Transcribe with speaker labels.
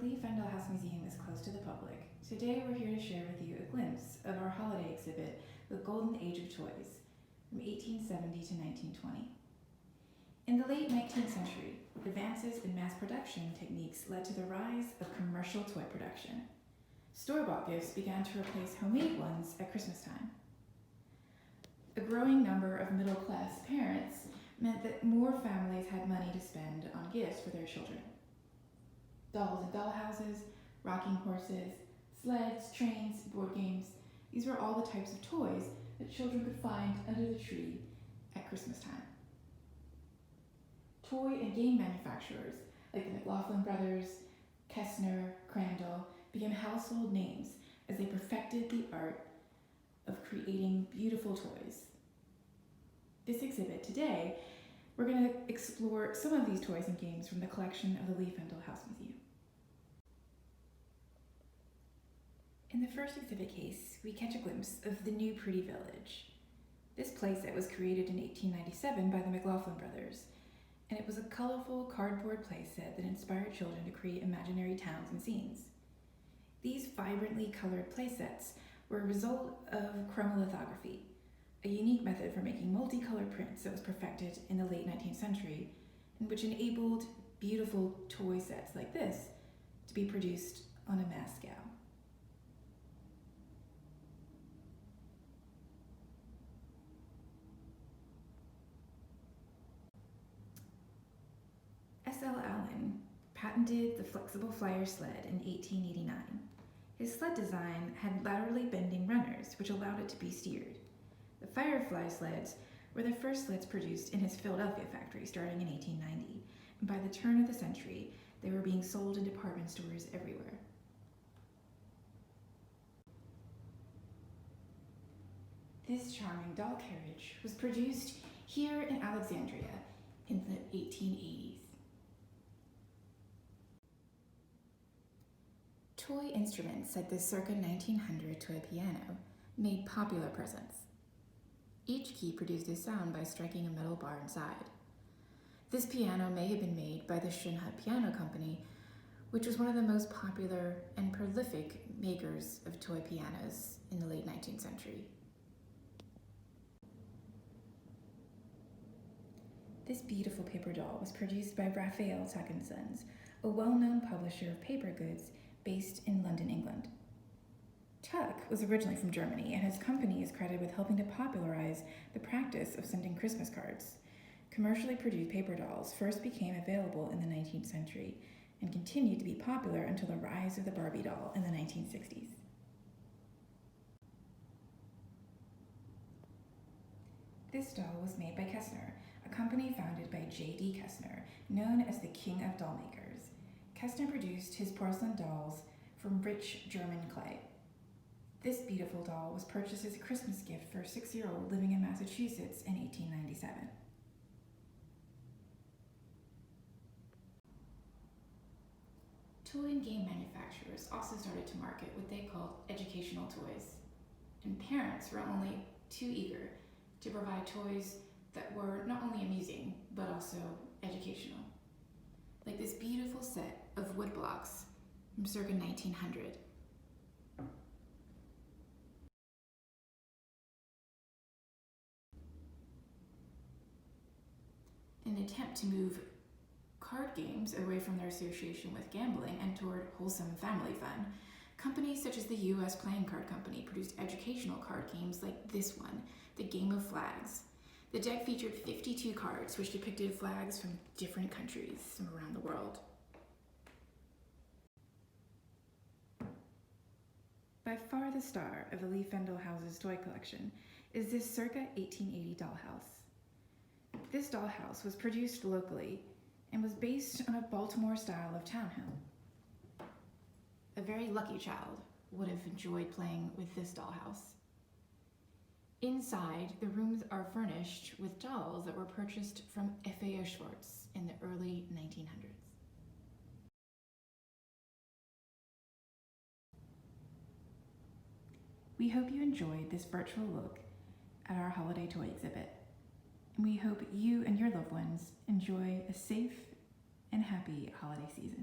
Speaker 1: Lee-Fendall House Museum is closed to the public, today we're here to share with you a glimpse of our holiday exhibit, The Golden Age of Toys, from 1870 to 1920. In the late 19th century, advances in mass production techniques led to the rise of commercial toy production. Store-bought gifts began to replace homemade ones at Christmas time. A growing number of middle-class parents meant that more families had money to spend on gifts for their children. Dolls and dollhouses, rocking horses, sleds, trains, board games, these were all the types of toys that children could find under the tree at Christmas time. Toy and game manufacturers like the McLaughlin brothers, Kessner, Crandall became household names as they perfected the art of creating beautiful toys. This exhibit today, we're going to explore some of these toys and games from the collection of the Lee-Fendall House Museum. In the first exhibit case, we catch a glimpse of the New Pretty Village. This playset was created in 1897 by the McLaughlin brothers, and it was a colorful cardboard playset that inspired children to create imaginary towns and scenes. These vibrantly colored playsets were a result of chromolithography, a unique method for making multicolored prints that was perfected in the late 19th century, and which enabled beautiful toy sets like this to be produced on a mass scale. S.L. Allen patented the flexible flyer sled in 1889. His sled design had laterally bending runners, which allowed it to be steered. The Firefly sleds were the first sleds produced in his Philadelphia factory starting in 1890, and by the turn of the century, they were being sold in department stores everywhere. This charming doll carriage was produced here in Alexandria in the 1880s. Toy instruments like the circa 1900 toy piano made popular presents. Each key produced a sound by striking a metal bar inside. This piano may have been made by the Schoenhut Piano Company, which was one of the most popular and prolific makers of toy pianos in the late 19th century. This beautiful paper doll was produced by Raphael Tuck & Sons, a well-known publisher of paper goods based in London, England. Tuck was originally from Germany, and his company is credited with helping to popularize the practice of sending Christmas cards. Commercially produced paper dolls first became available in the 19th century and continued to be popular until the rise of the Barbie doll in the 1960s. This doll was made by Kessner, a company founded by J.D. Kessner, known as the King of Doll Makers. Kessner produced his porcelain dolls from rich German clay. This beautiful doll was purchased as a Christmas gift for a 6-year-old living in Massachusetts in 1897. Toy and game manufacturers also started to market what they called educational toys, and parents were only too eager to provide toys that were not only amusing, but also educational. Like this beautiful set of wood blocks from circa 1900. In an attempt to move card games away from their association with gambling and toward wholesome family fun, companies such as the U.S. Playing Card Company produced educational card games like this one, the Game of Flags. The deck featured 52 cards, which depicted flags from different countries from around the world. By far the star of the Lee-Fendall House's toy collection is this circa 1880 dollhouse. This dollhouse was produced locally and was based on a Baltimore style of townhome. A very lucky child would have enjoyed playing with this dollhouse. Inside, the rooms are furnished with dolls that were purchased from F.A.O. Schwartz in the early 1900s. We hope you enjoyed this virtual look at our holiday toy exhibit, and we hope you and your loved ones enjoy a safe and happy holiday season.